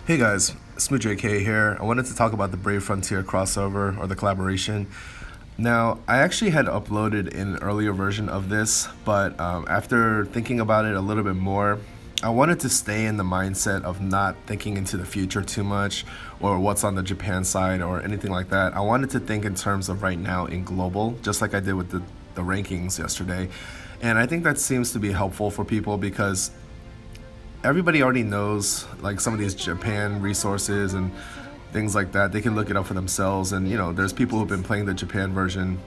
Hey guys, Smooth JK here. I wanted to talk about the Brave Frontier crossover or the collaboration. Now, I actually had uploaded an earlier version of this, but after thinking about it a little bit more, I wanted to stay in the mindset of not thinking into the future too much or what's on the Japan side or anything like that. I wanted to think in terms of right now in global, just like I did with the rankings yesterday. And I think that seems to be helpful for people because everybody already knows like some of these Japan resources and things like that. They can look it up for themselves, and there's people who've been playing the Japan version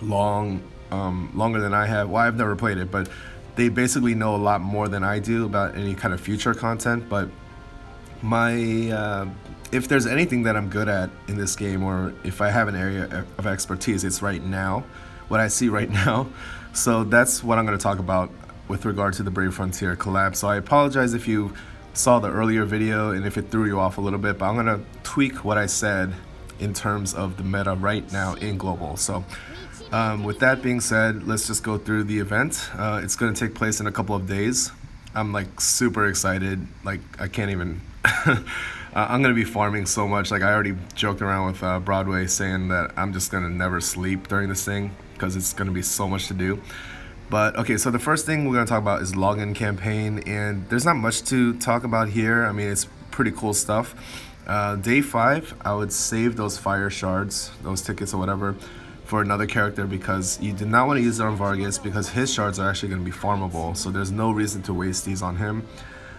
longer than I have. Well, I've never played it, but they basically know a lot more than I do about any kind of future content. But my if there's anything that I'm good at in this game, or if I have an area of expertise, it's right now, what I see right now. So that's what I'm going to talk about with regard to the Brave Frontier collab. So I apologize if you saw the earlier video and if it threw you off a little bit, but I'm going to tweak what I said in terms of the meta right now in global. So with that being said, let's just go through the event. It's going to take place in a couple of days. I'm like super excited. Like I can't even. I'm going to be farming so much. Like I already joked around with Broadway saying that I'm just going to never sleep during this thing because it's going to be so much to do. But okay, so the first thing we're going to talk about is login campaign, and there's not much to talk about here. I mean, it's pretty cool stuff. Day 5, I would save those fire shards, those tickets or whatever, for another character because you do not want to use it on Vargas because his shards are actually going to be farmable, so there's no reason to waste these on him.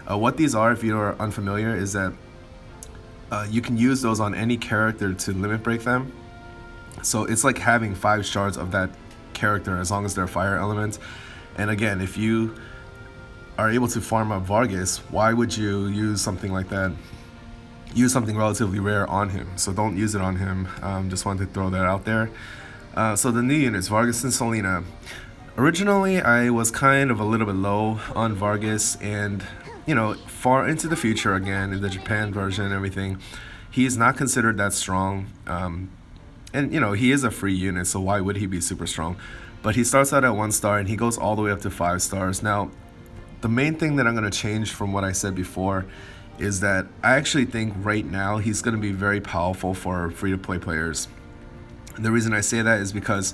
What these are, if you're unfamiliar, is that you can use those on any character to limit break them. So it's like having 5 shards of that character as long as they're fire element. And again, if you are able to farm up Vargas, why would you use something like that? Use something relatively rare on him. So don't use it on him. Just wanted to throw that out there. So the new units, Vargas and Selena. Originally, I was kind of a little bit low on Vargas, and far into the future again in the Japan version and everything, he is not considered that strong. And he is a free unit, so why would he be super strong? But he starts out at 1 star and he goes all the way up to 5 stars. Now, the main thing that I'm going to change from what I said before is that I actually think right now he's going to be very powerful for free-to-play players. And the reason I say that is because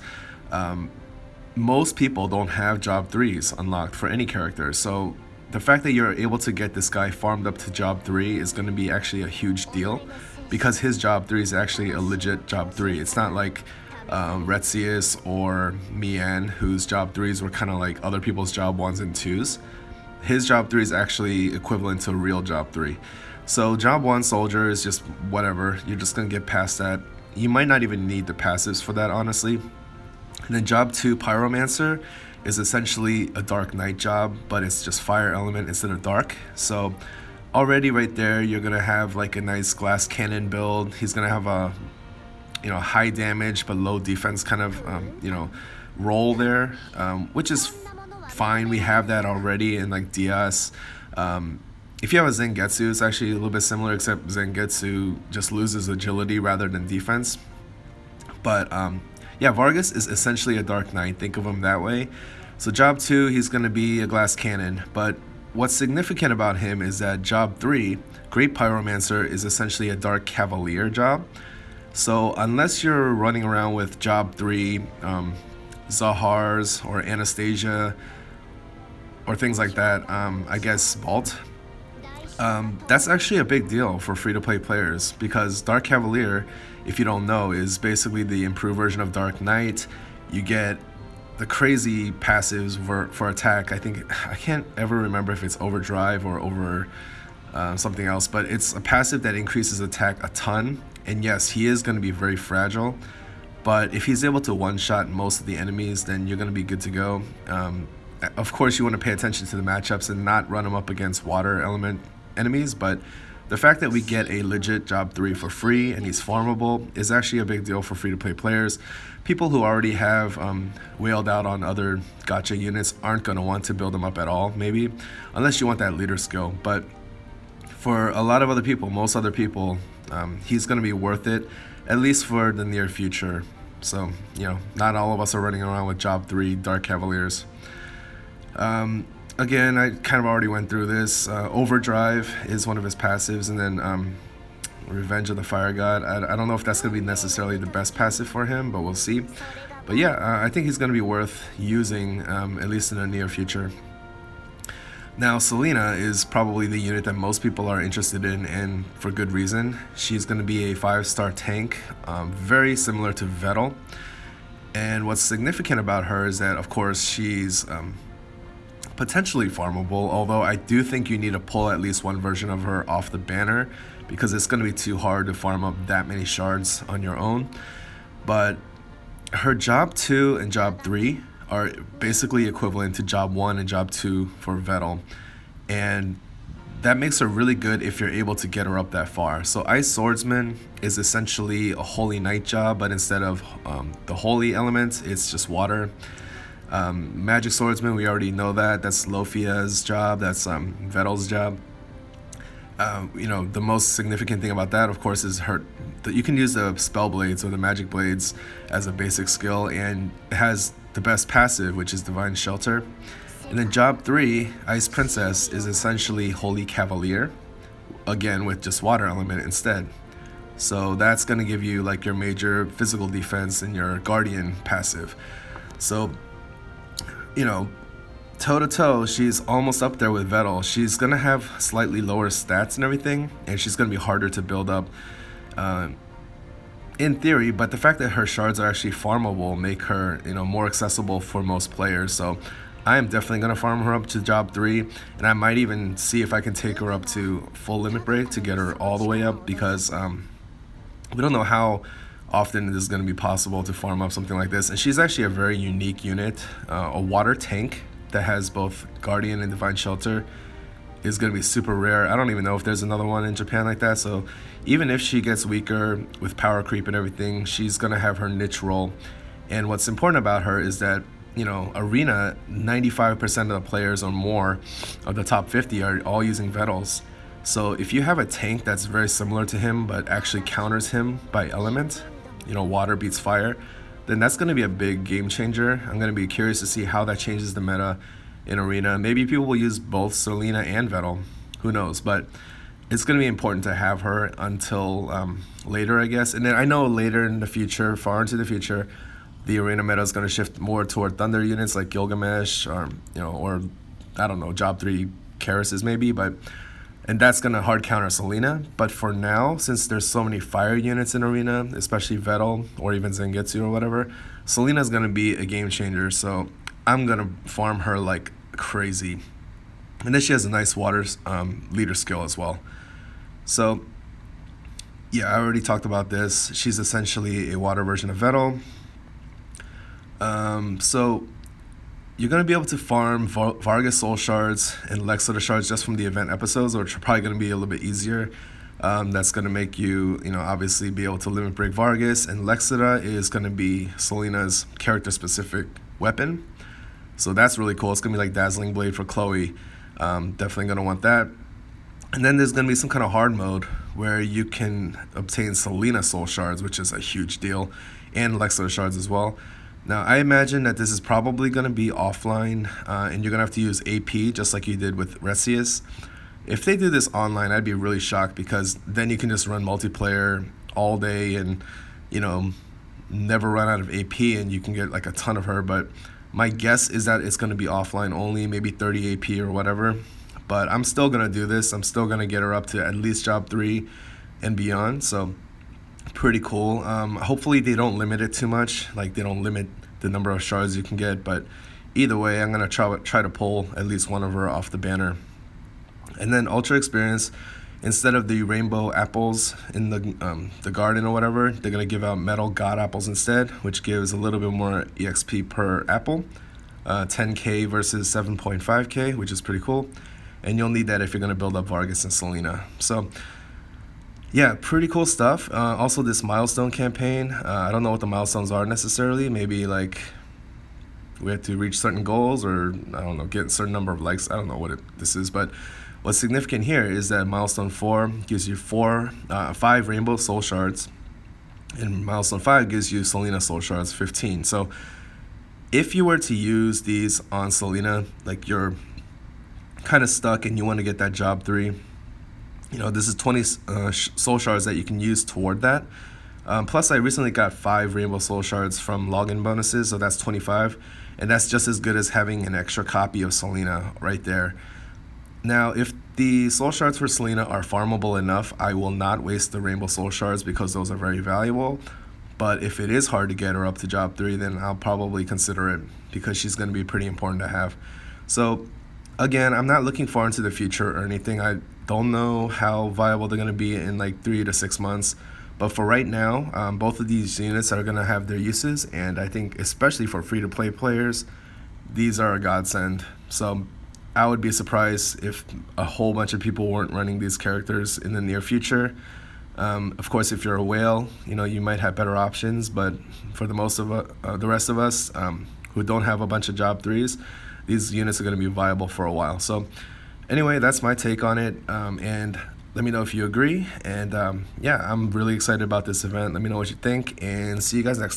most people don't have job 3s unlocked for any character. So the fact that you're able to get this guy farmed up to job 3 is going to be actually a huge deal, because his job 3 is actually a legit job 3. It's not like Retzius or Mian, whose job 3s were kind of like other people's job 1s and 2s. His job 3 is actually equivalent to a real job 3. So job 1 soldier is just whatever. You're just going to get past that. You might not even need the passives for that, honestly. And then job 2 pyromancer is essentially a dark knight job, but it's just fire element instead of dark. So already right there, you're gonna have like a nice glass cannon build. He's gonna have a high damage but low defense kind of role there, which is fine. We have that already in like Diaz. If you have a Zangetsu, it's actually a little bit similar, except Zangetsu just loses agility rather than defense. But yeah, Vargas is essentially a Dark Knight. Think of him that way. So job 2, he's going to be a glass cannon. But what's significant about him is that job 3, Great Pyromancer, is essentially a Dark Cavalier job. So unless you're running around with job 3, Zahars or Anastasia or things like that, I guess Vault, that's actually a big deal for free-to-play players, because Dark Cavalier, if you don't know, is basically the improved version of Dark Knight. You get the crazy passives for attack. I can't ever remember if it's overdrive or over something else, but it's a passive that increases attack a ton. And yes, he is going to be very fragile, but if he's able to one-shot most of the enemies, then you're going to be good to go. Of course, you want to pay attention to the matchups and not run him up against water element enemies, but the fact that we get a legit job 3 for free and he's farmable is actually a big deal for free-to-play players. People who already have whaled out on other gacha units aren't going to want to build them up at all, maybe, unless you want that leader skill. But for a lot of other people, most other people, he's going to be worth it, at least for the near future. So, not all of us are running around with job 3 Dark Cavaliers. again, I kind of already went through this. Overdrive is one of his passives, and then Revenge of the Fire God. I don't know if that's going to be necessarily the best passive for him, but we'll see. But yeah, I think he's going to be worth using, at least in the near future. Now, Selena is probably the unit that most people are interested in, and for good reason. She's going to be a 5-star tank, very similar to Vettel. And what's significant about her is that, of course, she's potentially farmable, although I do think you need to pull at least one version of her off the banner, because it's going to be too hard to farm up that many shards on your own. But her job 2 and job 3 are basically equivalent to job 1 and job 2 for Vettel, and that makes her really good if you're able to get her up that far. So Ice Swordsman is essentially a Holy Knight job, but instead of the holy element, it's just water. Magic Swordsman, we already know that's Lofia's job, that's Vettel's job. The most significant thing about that, of course, is that you can use the spell blades or the magic blades as a basic skill, and it has the best passive, which is Divine Shelter. And then job 3, Ice Princess, is essentially Holy Cavalier, again with just water element instead. So that's going to give you like your major physical defense and your Guardian passive. So, toe to toe, she's almost up there with Vettel. She's going to have slightly lower stats and everything, and she's going to be harder to build up in theory, but the fact that her shards are actually farmable make her, more accessible for most players. So I am definitely going to farm her up to job 3, and I might even see if I can take her up to full limit break to get her all the way up, because we don't know how often it is going to be possible to farm up something like this. And she's actually a very unique unit. A water tank that has both Guardian and Divine Shelter is going to be super rare. I don't even know if there's another one in Japan like that. So even if she gets weaker with power creep and everything, she's going to have her niche role. And what's important about her is that, Arena, 95% of the players or more of the top 50 are all using Vettels. So if you have a tank that's very similar to him but actually counters him by element, water beats fire, then that's going to be a big game changer. I'm going to be curious to see how that changes the meta in Arena. Maybe people will use both Selena and Vettel. Who knows? But it's going to be important to have her until later, I guess. And then I know later in the future, far into the future, the Arena meta is going to shift more toward Thunder units like Gilgamesh or I don't know, job 3 Karases maybe. And that's going to hard counter Selena. But for now, since there's so many fire units in Arena, especially Vettel or even Zangetsu or whatever, Selena's going to be a game changer. So I'm going to farm her like crazy. And then she has a nice water leader skill as well. So yeah, I already talked about this. She's essentially a water version of Vettel. So you're going to be able to farm Vargas Soul Shards and Lexota Shards just from the event episodes, which are probably going to be a little bit easier. That's going to make you, obviously be able to limit break Vargas, and Lexota is going to be Selena's character-specific weapon. So that's really cool. It's going to be like Dazzling Blade for Chloe. Definitely going to want that. And then there's going to be some kind of hard mode where you can obtain Selena Soul Shards, which is a huge deal, and Lexota Shards as well. Now, I imagine that this is probably going to be offline, and you're going to have to use AP just like you did with Resius. If they do this online, I'd be really shocked, because then you can just run multiplayer all day and, never run out of AP, and you can get like a ton of her. But my guess is that it's going to be offline only, maybe 30 AP or whatever. But I'm still going to do this. I'm still going to get her up to at least job 3 and beyond. So pretty cool. Hopefully they don't limit it too much, like they don't limit the number of shards you can get, but either way, I'm going to try to pull at least one of her off the banner. And then Ultra Experience, instead of the rainbow apples in the garden or whatever, they're going to give out metal god apples instead, which gives a little bit more EXP per apple, 10k versus 7.5k, which is pretty cool. And you'll need that if you're going to build up Vargas and Selena. So yeah, pretty cool stuff. Also, this milestone campaign, I don't know what the milestones are necessarily. Maybe like we have to reach certain goals, or I don't know, get a certain number of likes. I don't know what this is, but what's significant here is that milestone 4 gives you 5 rainbow soul shards, and milestone 5 gives you Selena soul shards 15. So if you were to use these on Selena, like your kind of stuck and you want to get that job 3, this is 20 soul shards that you can use toward that. Plus, I recently got 5 rainbow soul shards from login bonuses, so that's 25, and that's just as good as having an extra copy of Selena right there. Now, if the soul shards for Selena are farmable enough, I will not waste the rainbow soul shards because those are very valuable. But if it is hard to get her up to job 3, then I'll probably consider it because she's going to be pretty important to have. So again, I'm not looking far into the future or anything. I don't know how viable they're going to be in like 3 to 6 months. But for right now, both of these units are going to have their uses. And I think especially for free-to-play players, these are a godsend. So I would be surprised if a whole bunch of people weren't running these characters in the near future. Of course, if you're a whale, you might have better options. But for the rest of us who don't have a bunch of job 3s, these units are going to be viable for a while. So anyway, that's my take on it. And let me know if you agree. And yeah, I'm really excited about this event. Let me know what you think, and see you guys next time.